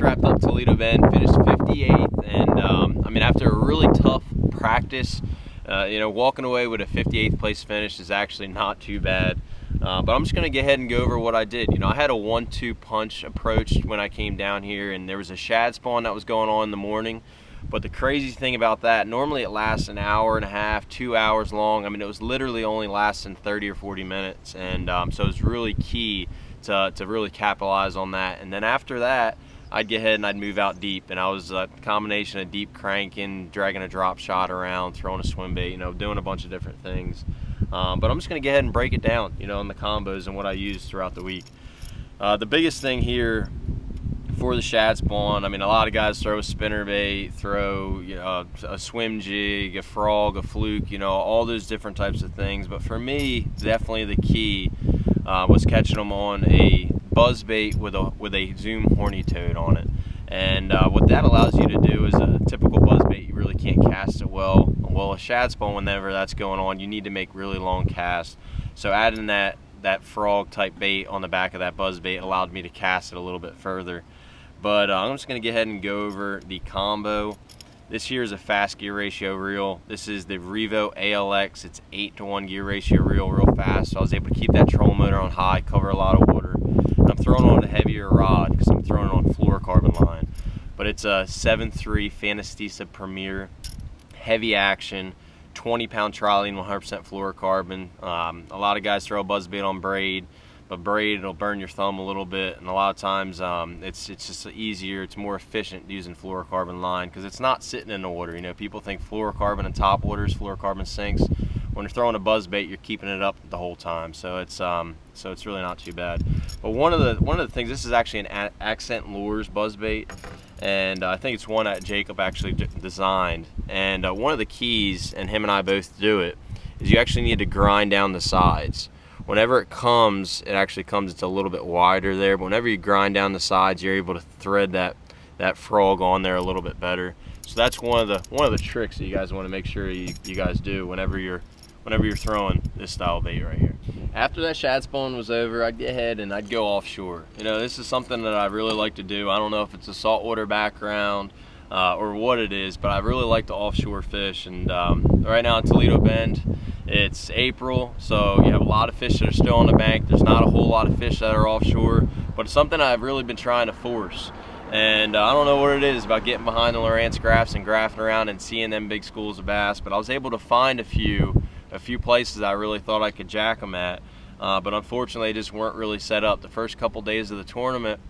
wrapped up Toledo Bend, finished 58th, and I mean, after a really tough practice, you know, walking away with a 58th place finish is actually not too bad. But I'm just going to go ahead and go over what I did. You know, I had a 1-2 punch approach when I came down here, and there was a shad spawn that was going on in the morning. But the crazy thing about that, normally it lasts an hour and a half, 2 hours long. I mean, it was literally only lasting 30 or 40 minutes. And so it's really key to really capitalize on that. And then after that, I'd get ahead and I'd move out deep. And I was a combination of deep cranking, dragging a drop shot around, throwing a swim bait, you know, doing a bunch of different things. But I'm just going to go ahead and break it down, you know, in the combos and what I use throughout the week. The biggest thing here for the shad spawn, I mean, a lot of guys throw a spinner bait, throw, you know, a swim jig, a frog, a fluke, you know, all those different types of things. But for me, definitely the key was catching them on a buzz bait with a Zoom horny toad on it. And what that allows you to do is a typical buzz bait, you really can't cast it well. Well, a shad spawn, whenever that's going on, you need to make really long casts. So adding that frog type bait on the back of that buzz bait allowed me to cast it a little bit further. But I'm just going to go ahead and go over the combo. This here is a fast gear ratio reel. This is the Revo ALX. It's 8-to-1 gear ratio reel, real fast. So I was able to keep that trolling motor on high, cover a lot of water. I'm throwing on a heavier rod because I'm throwing it on fluorocarbon line. But it's a 7.3 Fanastisa Premier, heavy action, 20-pound trilene, 100% fluorocarbon. A lot of guys throw a buzz bait on braid, but braid, it'll burn your thumb a little bit, and a lot of times it's just easier, it's more efficient using fluorocarbon line because it's not sitting in the water. You know, people think fluorocarbon in top waters, fluorocarbon sinks. When you're throwing a buzz bait, you're keeping it up the whole time, so it's really not too bad. But one of the things, this is actually an Accent Lures buzz bait, and I think it's one that Jacob actually designed. And one of the keys, and him and I both do it, is you actually need to grind down the sides. Whenever it comes, it's a little bit wider there, but whenever you grind down the sides, you're able to thread that frog on there a little bit better. So that's one of the tricks that you guys want to make sure you guys do whenever you're throwing this style bait right here. After that shad spawn was over, I'd get ahead and I'd go offshore. You know, this is something that I really like to do. I don't know if it's a saltwater background or what it is, but I really like to offshore fish. And right now in Toledo Bend, it's April, so you have a lot of fish that are still on the bank. There's not a whole lot of fish that are offshore, but it's something I've really been trying to force. And I don't know what it is about getting behind the Lowrance graphs and graphing around and seeing them big schools of bass, but I was able to find a few places I really thought I could jack them at, but unfortunately they just weren't really set up. The first couple days of the tournament,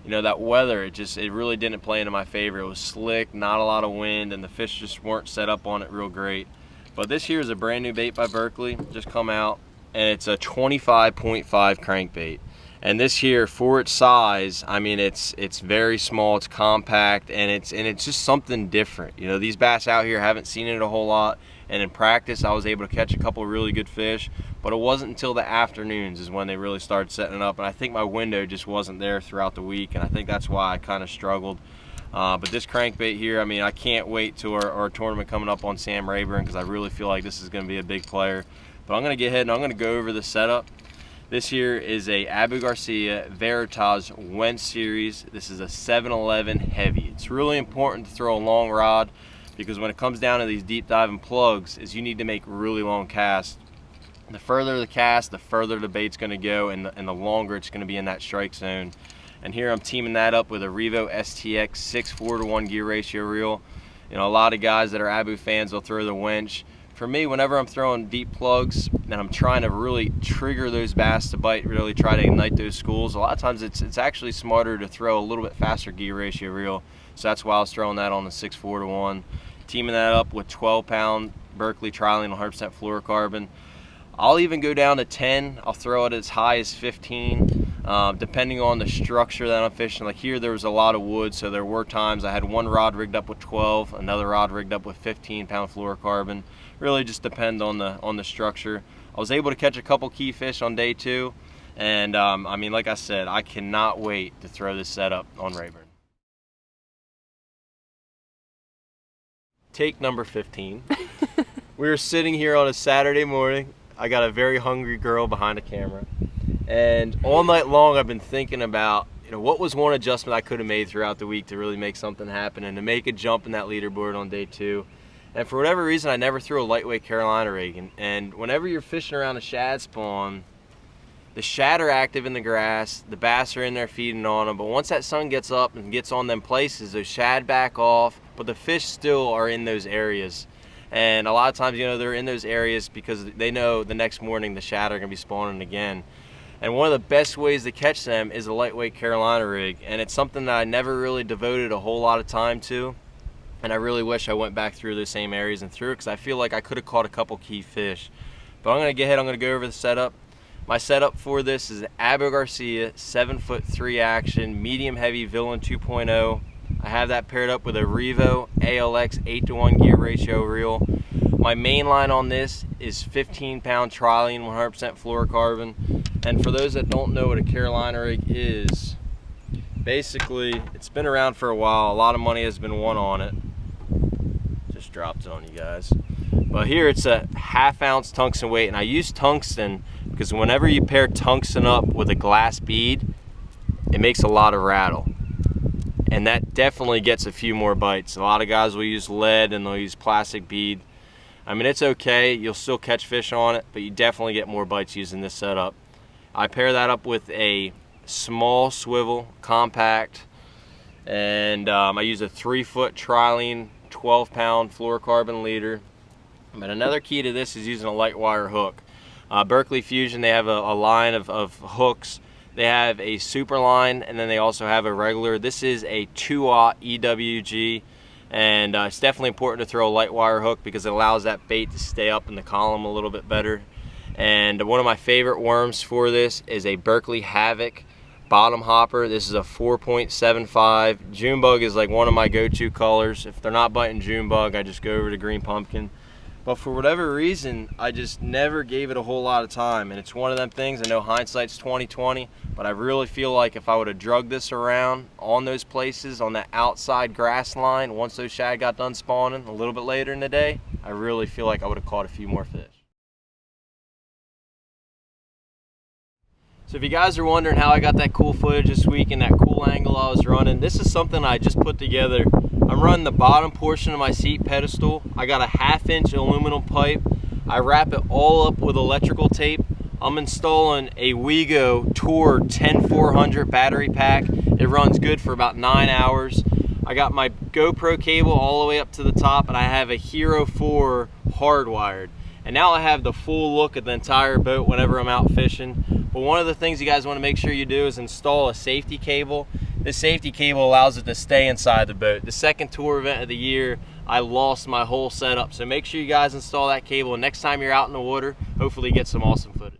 you know, that weather, it really didn't play into my favor. It was slick, not a lot of wind, and the fish just weren't set up on it real great. But this here is a brand new bait by Berkley, just come out, and it's a 25.5 crankbait. And this here, for its size, I mean, it's very small, it's compact, and it's just something different. You know, these bass out here haven't seen it a whole lot, and in practice I was able to catch a couple of really good fish, but it wasn't until the afternoons is when they really started setting it up, and I think my window just wasn't there throughout the week, and I think that's why I kind of struggled. But this crankbait here, I mean, I can't wait to our tournament coming up on Sam Rayburn because I really feel like this is going to be a big player. But I'm going to get ahead and I'm going to go over the setup. This here is a Abu Garcia Veritas Wentz series. This is a 711 heavy. It's really important to throw a long rod because when it comes down to these deep diving plugs, is you need to make really long casts. The further the cast, the further the bait's going to go, and the longer it's going to be in that strike zone. And here I'm teaming that up with a Revo STX 6-4-to-1 gear ratio reel. You know, a lot of guys that are Abu fans will throw the winch. For me, whenever I'm throwing deep plugs and I'm trying to really trigger those bass to bite, really try to ignite those schools, a lot of times it's actually smarter to throw a little bit faster gear ratio reel. So that's why I was throwing that on the 6-4-to-1. Teaming that up with 12-pound Berkley trilene 100% fluorocarbon. I'll even go down to 10. I'll throw it as high as 15. Depending on the structure that I'm fishing. Like here, there was a lot of wood, so there were times I had one rod rigged up with 12, another rod rigged up with 15-pound fluorocarbon. Really just depend on the structure. I was able to catch a couple key fish on day 2, and I mean, like I said, I cannot wait to throw this setup on Rayburn. Take number 15. We were sitting here on a Saturday morning. I got a very hungry girl behind the camera. And all night long I've been thinking about, what was one adjustment I could have made throughout the week to really make something happen and to make a jump in that leaderboard on day 2. And for whatever reason, I never threw a lightweight Carolina rig. And whenever you're fishing around a shad spawn, the shad are active in the grass, the bass are in there feeding on them, but once that sun gets up and gets on them places, those shad back off, but the fish still are in those areas. And a lot of times, they're in those areas because they know the next morning the shad are going to be spawning again. And one of the best ways to catch them is a lightweight Carolina rig, and it's something that I never really devoted a whole lot of time to. And I really wish I went back through those same areas and threw it, because I feel like I could have caught a couple key fish. But I'm going to go over the setup. My setup for this is an Abu Garcia 7'3" action, medium heavy Villain 2.0. I have that paired up with a Revo ALX 8:1 gear ratio reel. My main line on this is 15-pound trilene, 100% fluorocarbon. And for those that don't know what a Carolina rig is, basically it's been around for a while. A lot of money has been won on it. Just dropped it on you guys. But here it's a 1/2 ounce tungsten weight, and I use tungsten because whenever you pair tungsten up with a glass bead, it makes a lot of rattle. And that definitely gets a few more bites. A lot of guys will use lead and they'll use plastic bead. I mean, it's okay, you'll still catch fish on it, but you definitely get more bites using this setup. I pair that up with a small swivel, compact, and I use a 3-foot trilene, 12-pound fluorocarbon leader. But another key to this is using a light wire hook. Berkley Fusion, they have a line of hooks. They have a super line, and then they also have a regular. This is a 2-aught EWG, and it's definitely important to throw a light wire hook because it allows that bait to stay up in the column a little bit better. And one of my favorite worms for this is a Berkley Havoc bottom hopper. This is a 4.75. Junebug is like one of my go-to colors. If they're not biting Junebug, I just go over to Green Pumpkin. But for whatever reason, I just never gave it a whole lot of time. And it's one of them things, I know hindsight's 20/20, but I really feel like if I would have drugged this around on those places, on that outside grass line, once those shad got done spawning a little bit later in the day, I really feel like I would have caught a few more fish. So if you guys are wondering how I got that cool footage this week and that cool angle I was running, this is something I just put together. I'm running the bottom portion of my seat pedestal. I got a 1/2-inch aluminum pipe. I wrap it all up with electrical tape. I'm installing a Wego Tour 10400 battery pack. It runs good for about 9 hours. I got my GoPro cable all the way up to the top, and I have a Hero 4 hardwired. And now I have the full look of the entire boat whenever I'm out fishing. But one of the things you guys want to make sure you do is install a safety cable. This safety cable allows it to stay inside the boat. The second tour event of the year, I lost my whole setup. So make sure you guys install that cable. And next time you're out in the water, hopefully get some awesome footage.